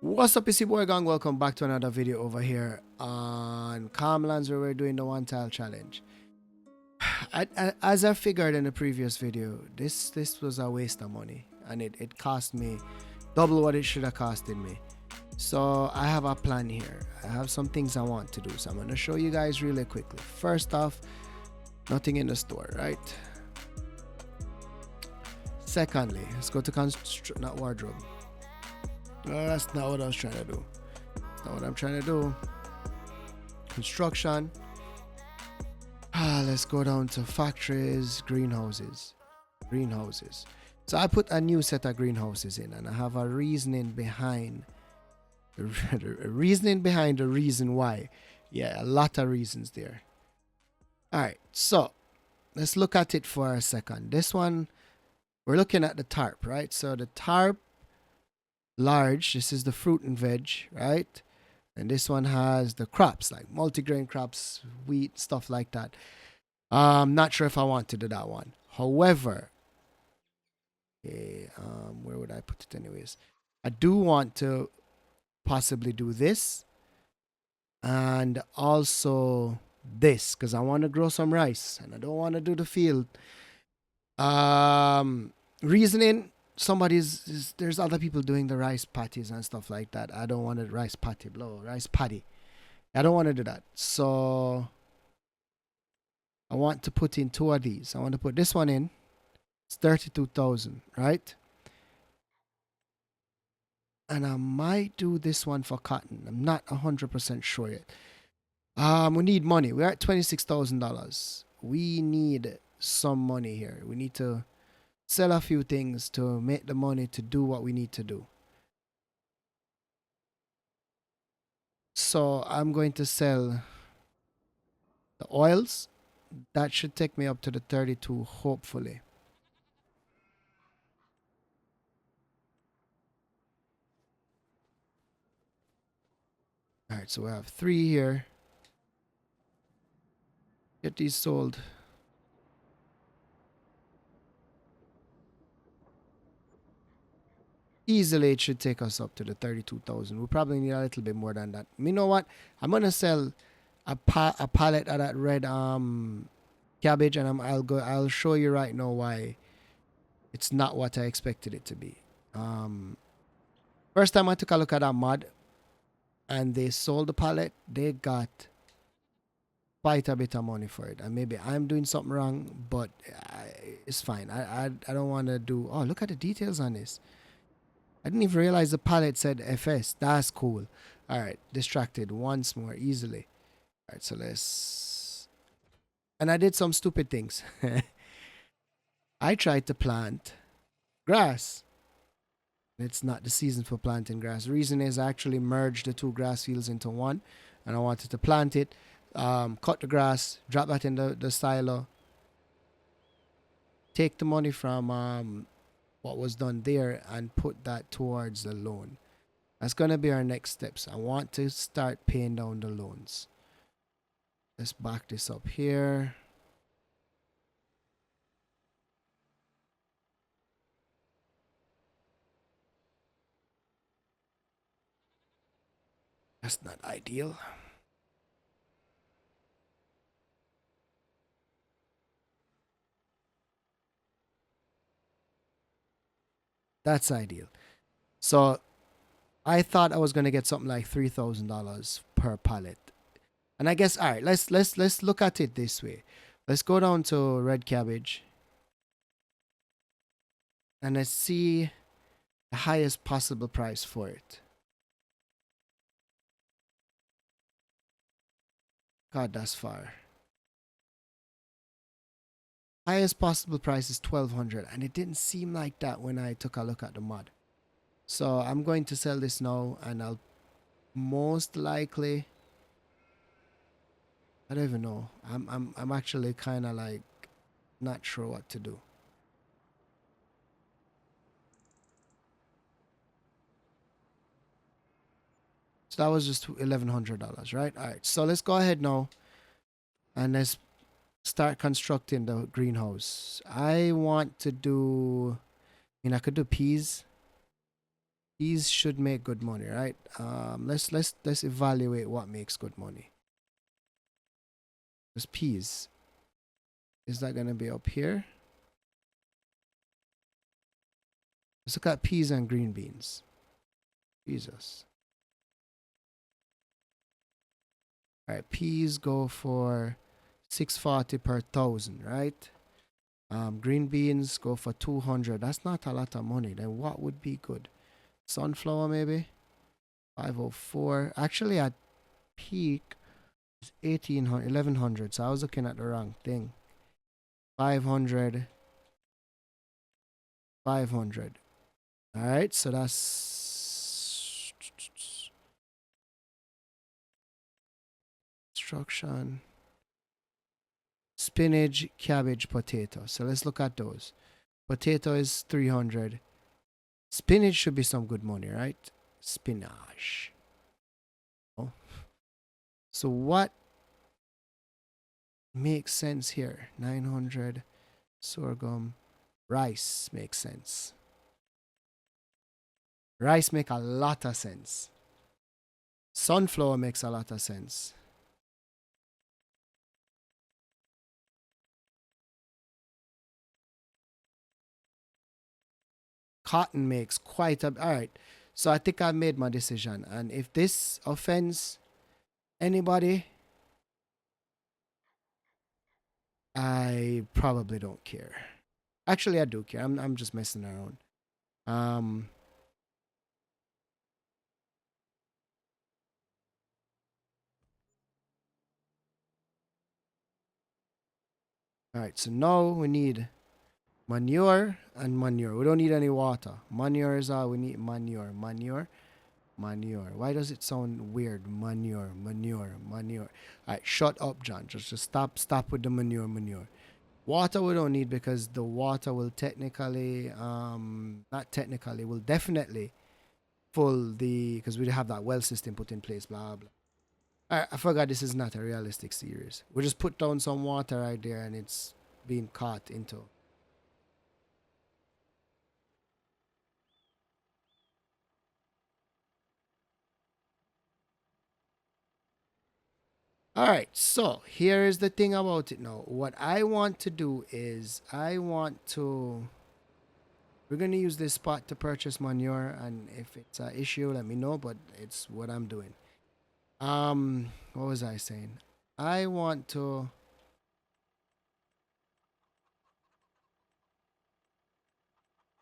What's up, it's your boy Gang? Welcome back to another video over here on Calmlands, where we're doing the one tile challenge. As I figured in the previous video, this was a waste of money, and it cost me double what it should have costed me. So I have a plan here. I have some things I want to do, so I'm going to show you guys really quickly. First off, nothing in the store, right? Secondly, let's go to not wardrobe. That's not what I was trying to do. That's not what I'm trying to do. Construction. Let's go down to factories, greenhouses. Greenhouses. So I put a new set of greenhouses in, and I have a reasoning behind the reason why. Yeah, a lot of reasons there. Alright, so let's look at it for a second. This one, we're looking at the tarp, right? So the tarp large, this is the fruit and veg, right? And this one has the crops, like multigrain crops, wheat, stuff like that. I'm not sure if I want to do that one. However, where would I put it anyways? I do want to possibly do this and also this, because I want to grow some rice and I don't want to do the field. Reasoning, there's other people doing the rice patties and stuff like that. I don't want a rice patty, rice patty. I don't want to do that. So I want to put in two of these. I want to put this one in. It's 32,000, right? And I might do this one for cotton. I'm not 100% sure yet. We need money. We're at $26,000. We need some money here. We need to sell a few things to make the money to do what we need to do. So I'm going to sell the oils. That should take me up to the 32, hopefully. Alright, so we have 3 here. Get these sold. Easily, it should take us up to the 32,000. We probably need a little bit more than that. You know what? I'm gonna sell a pallet of that red cabbage, and I'll show you right now why it's not what I expected it to be. First time I took a look at that mod, and they sold the pallet, they got quite a bit of money for it. And maybe I'm doing something wrong, but it's fine. I don't want to do. Oh, look at the details on this. I didn't even realize the palette said FS. That's cool. Alright, distracted once more easily. Alright, so let's... And I did some stupid things. I tried to plant grass. It's not the season for planting grass. The reason is I actually merged the 2 grass fields into one. And I wanted to plant it. Cut the grass. Drop that in the silo. Take the money from... what was done there and put that towards the loan. That's gonna be our next steps. I want to start paying down the loans. Let's back this up here. That's not ideal. That's ideal. So I thought I was gonna get something like $3,000 per pallet. And I guess, all right, let's look at it this way. Let's go down to red cabbage. And let's see the highest possible price for it. God, that's far. Highest possible price is 1,200, and it didn't seem like that when I took a look at the mod. So I'm going to sell this now, and I'll most likely... I don't even know. I'm actually kind of like not sure what to do. So that was just $1,100, right? All right. So let's go ahead now, and let's start constructing the greenhouse. I want to do... I mean, I could do peas. These should make good money, right? Let's evaluate what makes good money. There's peas. Is that gonna be up here? Let's look at peas and green beans. Jesus. All right, peas go for 640 per thousand, right? Green beans go for 200. That's not a lot of money. Then what would be good? Sunflower maybe 504. Actually, at peak is 1800, 1100. So I was looking at the wrong thing. 500, 500. All right, so that's instruction. Spinach, cabbage, potato. So let's look at those. Potato is 300. Spinach should be some good money, right? Spinach. Oh. So what makes sense here? 900. Sorghum. Rice makes sense. Rice make a lot of sense. Sunflower makes a lot of sense. Cotton makes quite a... All right. So I think I made my decision. And if this offends anybody, I probably don't care. Actually, I do care. I'm just messing around. Um, all right, so now we need manure and manure. We don't need any water. Manure is all we need. Manure, manure, manure. Why does it sound weird? Manure, manure, manure. All right, shut up, John. Just stop with the manure, manure. Water we don't need because the water will technically, not technically, will definitely full the, because we have that well system put in place, blah, blah. I forgot this is not a realistic series. We just put down some water right there and it's being caught into. All right, so here is the thing about it now. What I want to do is I want to. We're gonna use this spot to purchase manure, and if it's an issue, let me know. But it's what I'm doing. What was I saying? I want to.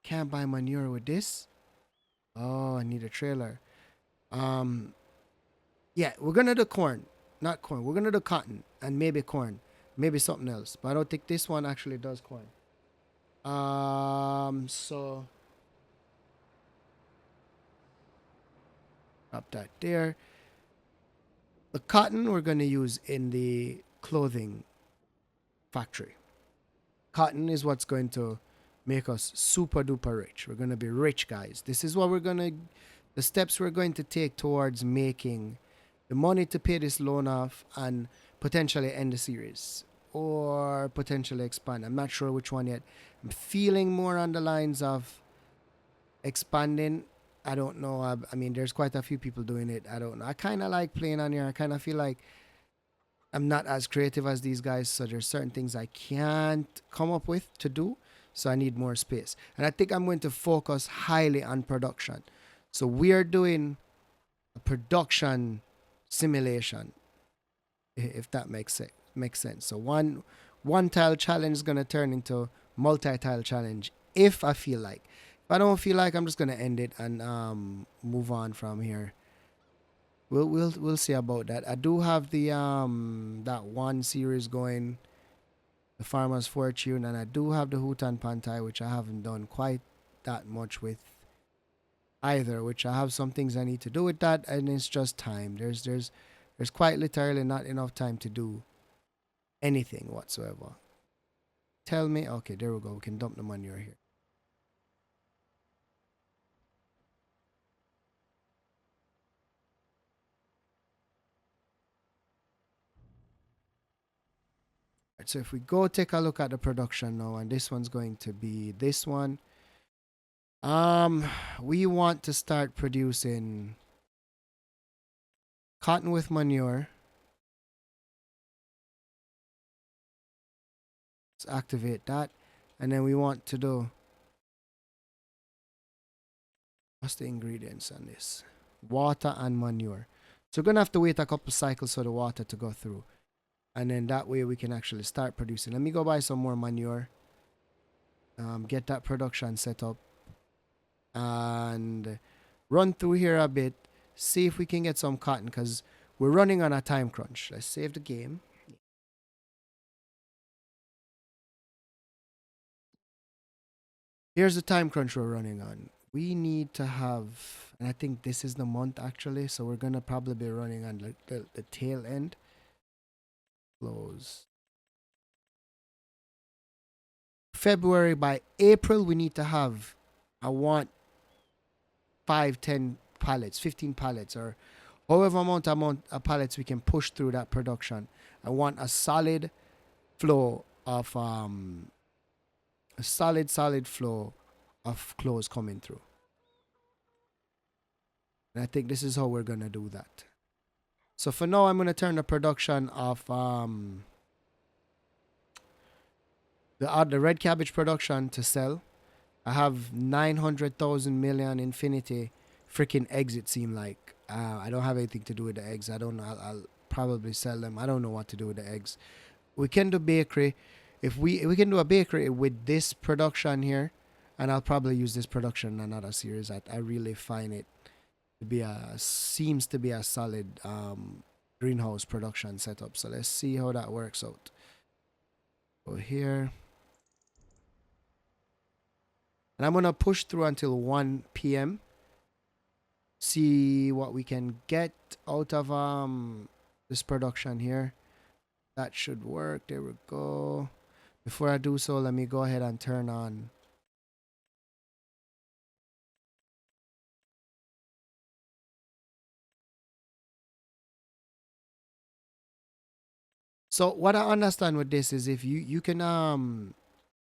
Can't buy manure with this. Oh, I need a trailer. Um, Yeah, we're gonna do corn, not corn. We're gonna do cotton and maybe corn, maybe something else. But I don't think this one actually does corn. So up that there. The cotton we're gonna use in the clothing factory. Cotton is what's going to make us super duper rich. We're gonna be rich guys. This is what we're gonna, the steps we're going to take towards making the money to pay this loan off and potentially end the series or potentially expand. I'm not sure which one yet. I'm feeling more on the lines of expanding. I don't know. I mean, there's quite a few people doing it. I don't know. I kind of like playing on here. I kind of feel like I'm not as creative as these guys, so there's certain things I can't come up with to do. So I need more space. And I think I'm going to focus highly on production. So we are doing a production simulation, if that makes sense. So one tile challenge is gonna turn into multi-tile challenge if I feel like. If I don't feel like, I'm just gonna end it and move on from here. We'll see about that. I do have the that one series going, the Farmer's Fortune, and I do have the Hutan Pantai, which I haven't done quite that much with either. Which I have some things I need to do with that, and it's just time. There's quite literally not enough time to do anything whatsoever. Tell me, okay, there we go. We can dump the manure here. Right, so if we go take a look at the production now, and this one's going to be this one. Um, we want to start producing cotton with manure. Let's activate that. And then we want to do, what's the ingredients on this? Water and manure. So we're going to have to wait a couple cycles for the water to go through. And then that way we can actually start producing. Let me go buy some more manure. Get that production set up. And run through here a bit. See if we can get some cotton because we're running on a time crunch. Let's save the game. Here's the time crunch we're running on. We need to have, and I think this is the month actually, so we're gonna probably be running on the tail end. Close. February, by April, we need to have, I want 5, 10 pallets, 15 pallets, or however amount of pallets we can push through that production. I want a solid flow of a solid flow of clothes coming through. And I think this is how we're gonna do that. So for now, I'm gonna turn the production of the red cabbage production to sell. I have 900,000 million infinity freaking eggs. It seemed like I don't have anything to do with the eggs. I don't know. I'll probably sell them. I don't know what to do with the eggs. We can do bakery. If we can do a bakery with this production here, and I'll probably use this production in another series. I really find it to be seems to be a solid greenhouse production setup. So let's see how that works out. Go here. And I'm gonna push through until 1 p.m. See what we can get out of this production here. That should work. There we go. Before I do so, let me go ahead and turn on. So what I understand with this is if you can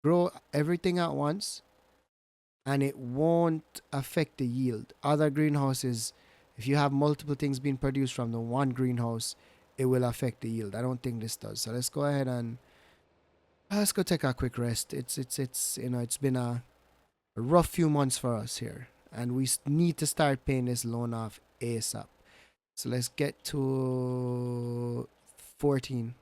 grow everything at once and it won't affect the yield. Other greenhouses, if you have multiple things being produced from the one greenhouse, it will affect the yield. I don't think this does. So let's go ahead and let's go take a quick rest. It's it's been a rough few months for us here, and we need to start paying this loan off ASAP. So let's get to 14.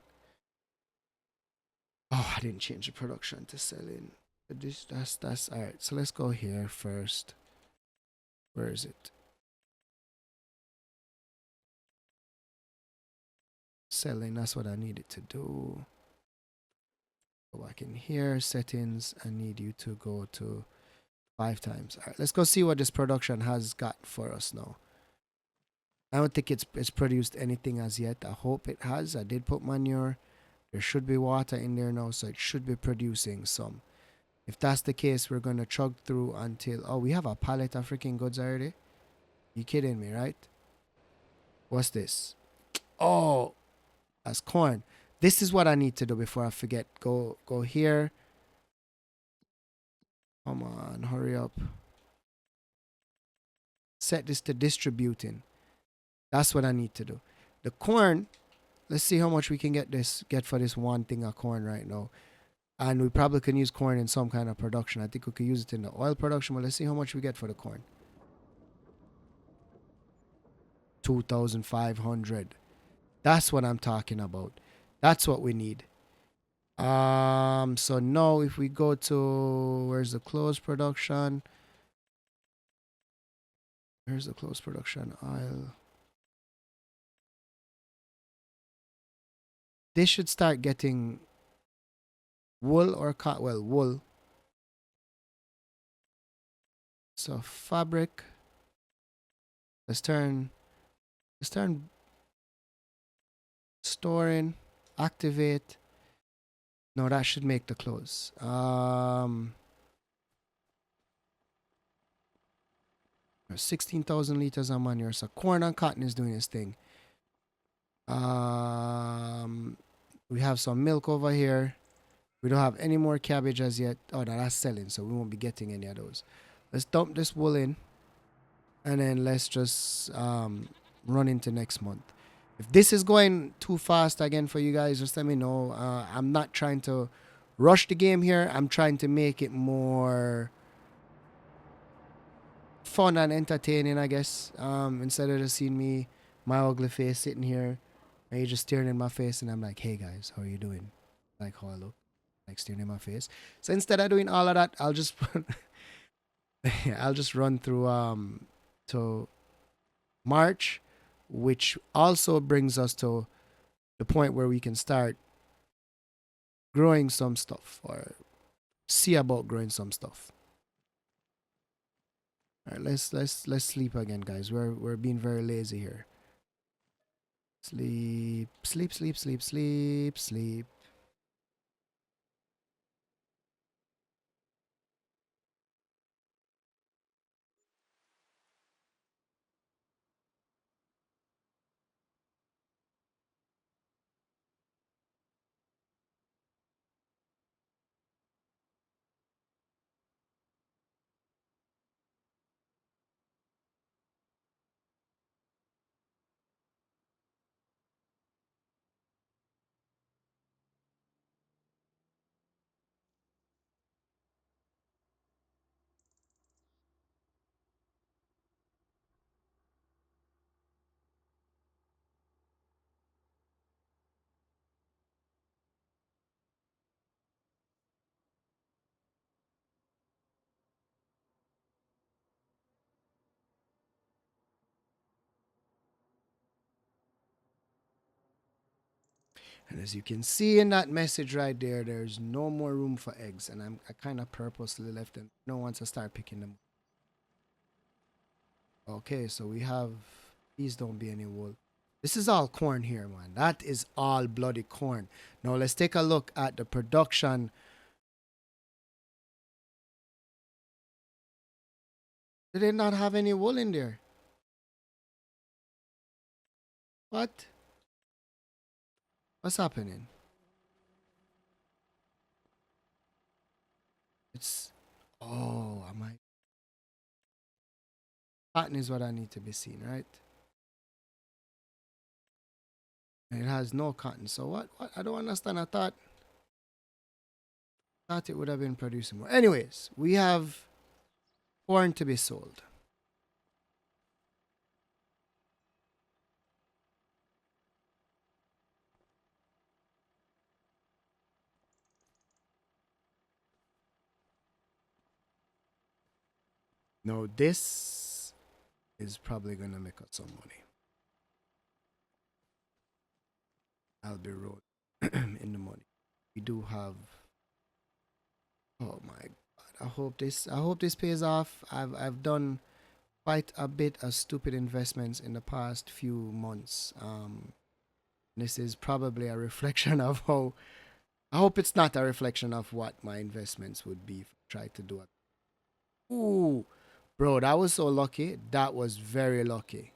Oh, I didn't change the production to selling. This that's all right. So let's go here first. Where is it? Selling. That's what I needed to do. Go back in here. Settings. I need you to go to 5 times. All right. Let's go see what this production has got for us now. I don't think it's produced anything as yet. I hope it has. I did put manure. There should be water in there now, so it should be producing some. If that's the case, we're gonna chug through until we have a pallet of freaking goods already. You kidding me, right? What's this? Oh, that's corn. This is what I need to do before I forget. Go here. Come on, hurry up. Set this to distributing. That's what I need to do. The corn, let's see how much we can get for this one thing of corn right now. And we probably can use corn in some kind of production. I think we could use it in the oil production, but let's see how much we get for the corn. 2,500. That's what I'm talking about. That's what we need. So now if we go to where's the close production? Where's the close production aisle? They should start getting wool or cotton. Well, wool. So fabric. Let's turn storing, activate. No, that should make the close. 16,000 liters of manure. So corn and cotton is doing its thing. We have some milk over here. We don't have any more cabbage as yet. Oh, no, that's selling, so we won't be getting any of those. Let's dump this wool in, and then let's just run into next month. If this is going too fast again for you guys, just let me know. I'm not trying to rush the game here. I'm trying to make it more fun and entertaining, I guess. Instead of just seeing me, my ugly face sitting here, and you just staring in my face, and I'm like, "Hey guys, how are you doing?" Like how I look, like staring in my face. So instead of doing all of that, I'll just I'll just run through to March, which also brings us to the point where we can start growing some stuff or see about growing some stuff. All right, let's sleep again, guys. We're being very lazy here. Sleep, sleep, sleep, sleep, sleep, sleep. And as you can see in that message right there, there's no more room for eggs, and I kind of purposely left them. No one to start picking them. Okay, so we have. Please don't be any wool. This is all corn here, man. That is all bloody corn. Now let's take a look at the production. Did they not have any wool in there? What? What's happening? It's. Oh, am I? Cotton is what I need to be seen, right? And it has no cotton. So what? I don't understand. I thought it would have been producing more. Anyways, we have corn to be sold. Now this is probably gonna make us some money. I'll be rolled in the money. We do have. Oh my god! I hope this pays off. I've done quite a bit of stupid investments in the past few months. This is probably a reflection of how. I hope it's not a reflection of what my investments would be if I tried to do it. Ooh, bro, that was so lucky. That was very lucky.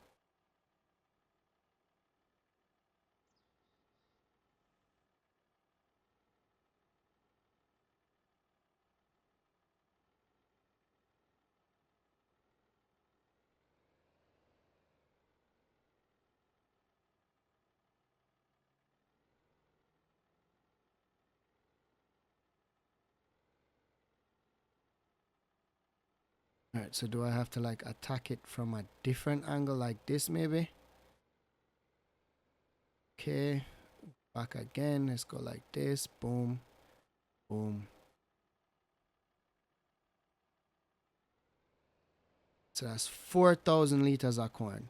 All right, so do I have to like attack it from a different angle like this maybe? Okay, back again. Let's go like this. Boom, boom. So that's 4,000 liters of corn.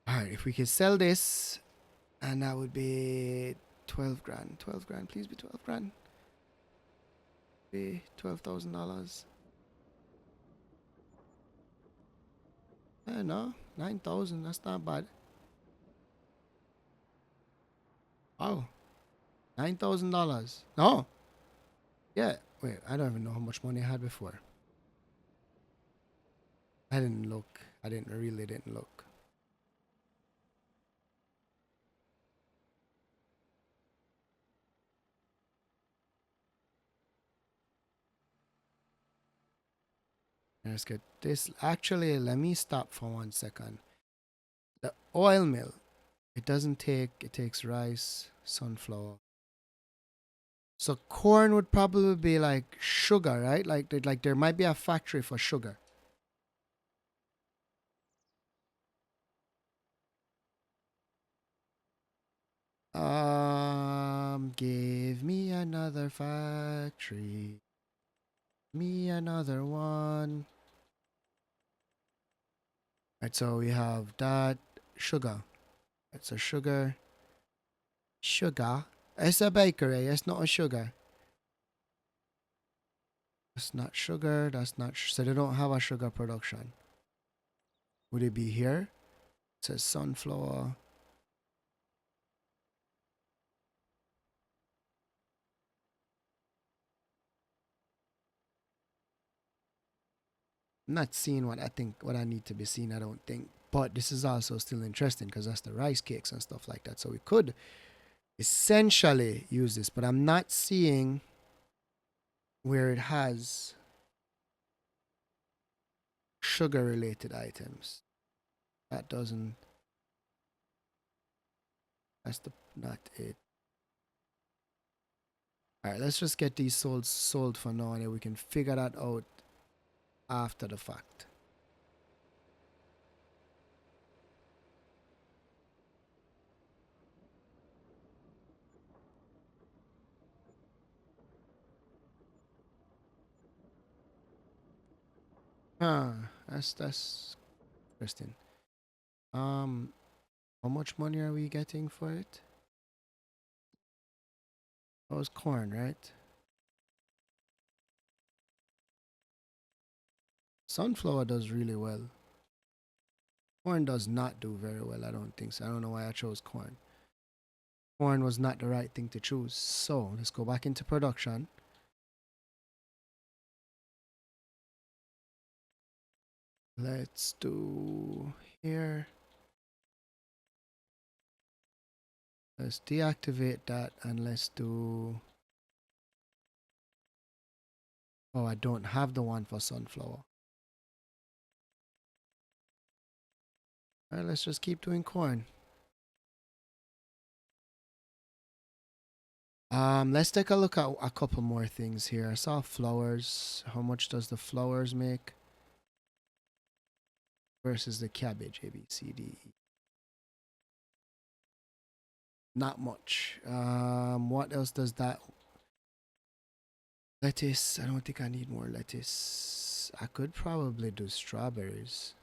All right, if we could sell this, and that would be 12 grand. 12 grand, please be 12 grand. Be $12,000. No, 9,000. That's not bad. Oh, $9,000. No, yeah. Wait, I don't even know how much money I had before. I didn't look. I didn't look. Let's get this. Actually, let me stop for 1 second. The oil mill, it takes rice, sunflower. So corn would probably be like sugar, right? Like there might be a factory for sugar. Give me another factory. Me another one. Right, so we have that sugar. It's a sugar. Sugar. It's a bakery. It's not a sugar. That's not sugar. That's not. So they don't have a sugar production. Would it be here? It says sunflower. I'm not seeing what I need to be seen. I don't think. But this is also still interesting because that's the rice cakes and stuff like that. So we could essentially use this, but I'm not seeing where it has sugar related items. That doesn't. That's the not it. All right, let's just get these sold for now, and then we can figure that out after the fact. That's interesting. Um, how much money are we getting for it? Oh, it's corn, right? Sunflower does really well. Corn does not do very well. I don't think so. I don't know why I chose corn. Corn was not the right thing to choose. So let's go back into production. Let's do here. Let's deactivate that and let's do. Oh, I don't have the one for sunflower. All right, let's just keep doing corn. Let's take a look at a couple more things here. I saw flowers. How much does the flowers make versus the cabbage? A, B, C, D, E. Not much. What else does that? Lettuce. I don't think I need more lettuce. I could probably do strawberries.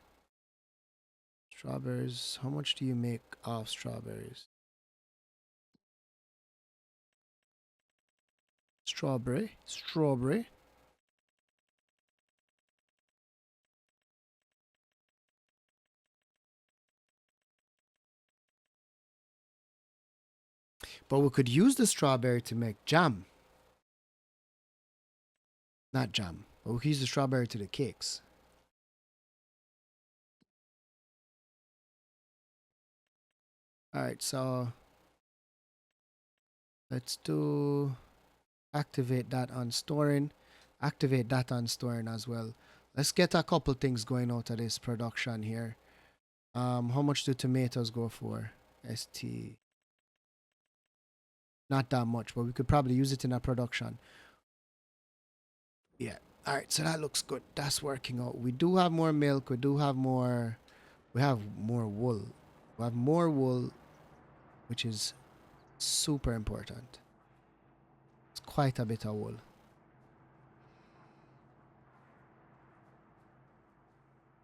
Strawberries. How much do you make off strawberries? Strawberry. Strawberry. But we could use the strawberry to make jam. Not jam. But we could use the strawberry to the cakes. Alright, so let's do activate that on storing. Activate that on storing as well. Let's get a couple things going out of this production here. How much do tomatoes go for? ST. Not that much, but we could probably use it in our production. Yeah. All right, so that looks good. That's working out. We do have more milk. We do have more. We have more wool. We have more wool, which is super important. It's quite a bit of wool.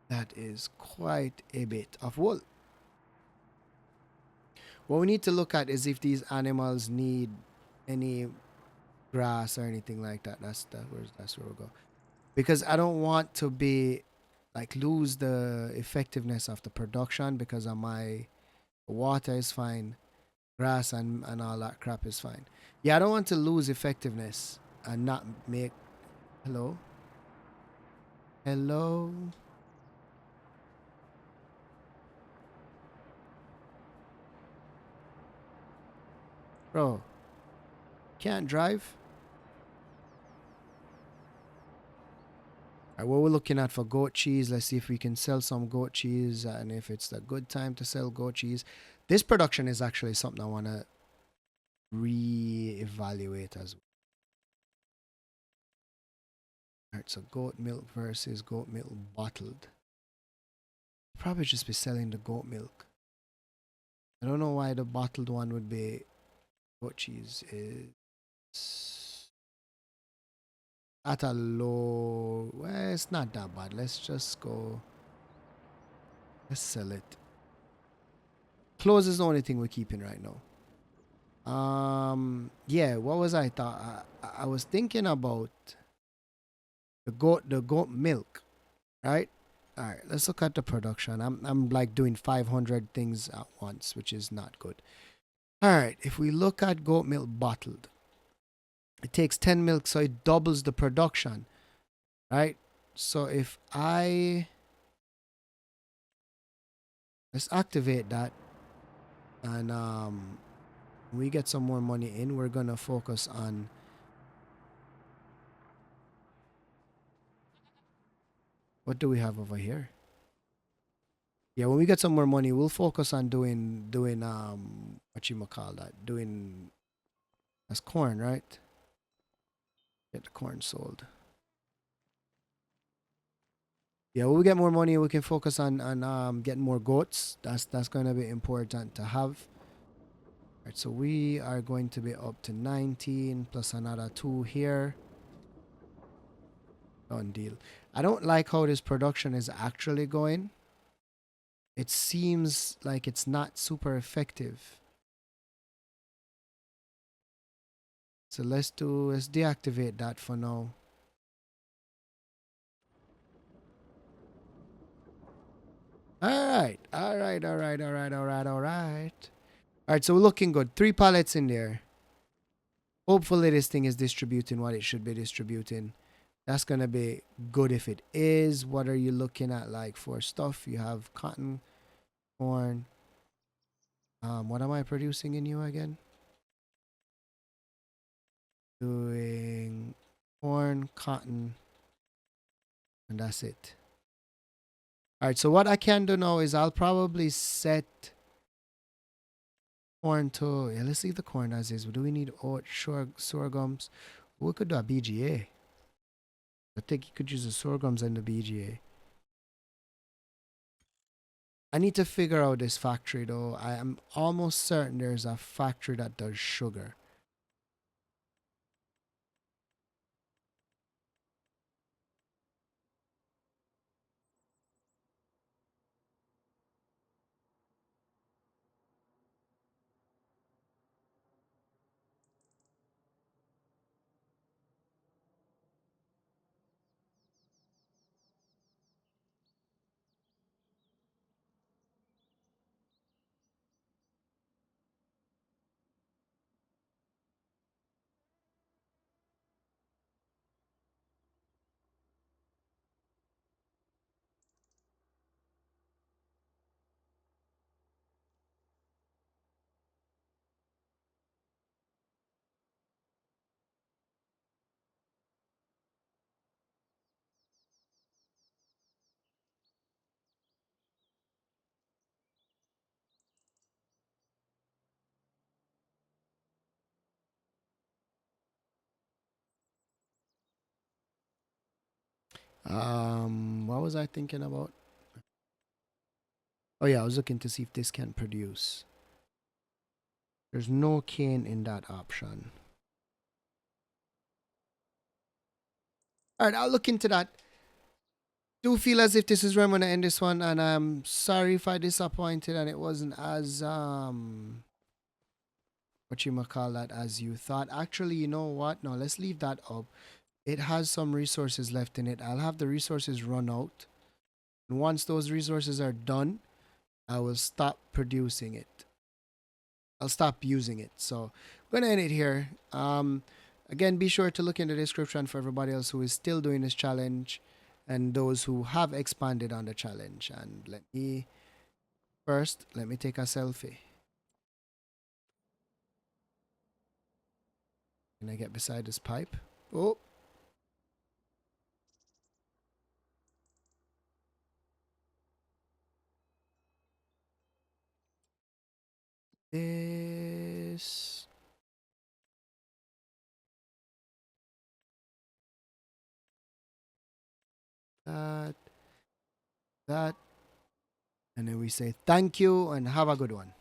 That is quite a bit of wool. What we need to look at is if these animals need any grass or anything like that. That's where we go. Because I don't want to be like lose the effectiveness of the production because of my water is fine, grass and all that crap is fine. Yeah, I don't want to lose effectiveness and not make. Hello, hello, bro. Can't drive. What we're looking at for goat cheese, let's see if we can sell some goat cheese and if it's a good time to sell goat cheese. This production is actually something I want to re-evaluate as well. Alright, so goat milk versus goat milk bottled. Probably just be selling the goat milk. I don't know why the bottled one would be goat cheese. Is at a low. Well, it's not that bad. Let's just go. Let's sell it. Clothes is the only thing we're keeping right now. Yeah. What was I thought? I was thinking about the goat milk, right? All right. Let's look at the production. I'm like doing 500 things at once, which is not good. All right. If we look at goat milk bottled, it takes 10 milk, so it doubles the production, right? So if let's activate that, and we get some more money in, we're gonna focus on what do we have over here. Yeah, when we get some more money, we'll focus on doing what you call that, doing as corn, right? Get the corn sold. Yeah, when we get more money, we can focus on getting more goats. That's gonna be important to have. Right, so we are going to be up to 19 plus another 2 here. Done deal. I don't like how this production is actually going. It seems like it's not super effective. So let's deactivate that for now. Alright. Alright, alright, alright, alright, alright. Alright, so we're looking good. 3 pallets in there. Hopefully this thing is distributing what it should be distributing. That's gonna be good if it is. What are you looking at like for stuff? You have cotton, corn. What am I producing in you again? Doing corn, cotton, and that's it. Alright, so what I can do now is I'll probably set corn to, yeah, let's leave the corn as is. Do we need oat, sorghums? We could do a BGA. I think you could use the sorghums and the BGA. I need to figure out this factory though. I am almost certain there's a factory that does sugar. What was I thinking about? Oh yeah, I was looking to see if this can produce. There's no cane in that option. Alright, I'll look into that. Do feel as if this is where I'm gonna end this one, and I'm sorry if I disappointed and it wasn't as what you might call that as you thought. Actually, you know what? No, let's leave that up. It has some resources left in it. I'll have the resources run out. And once those resources are done, I will stop producing it. I'll stop using it. So I'm gonna end it here. Again, be sure to look in the description for everybody else who is still doing this challenge and those who have expanded on the challenge. And let me take a selfie. Can I get beside this pipe? Oh, this, that, that, and then we say thank you and have a good one.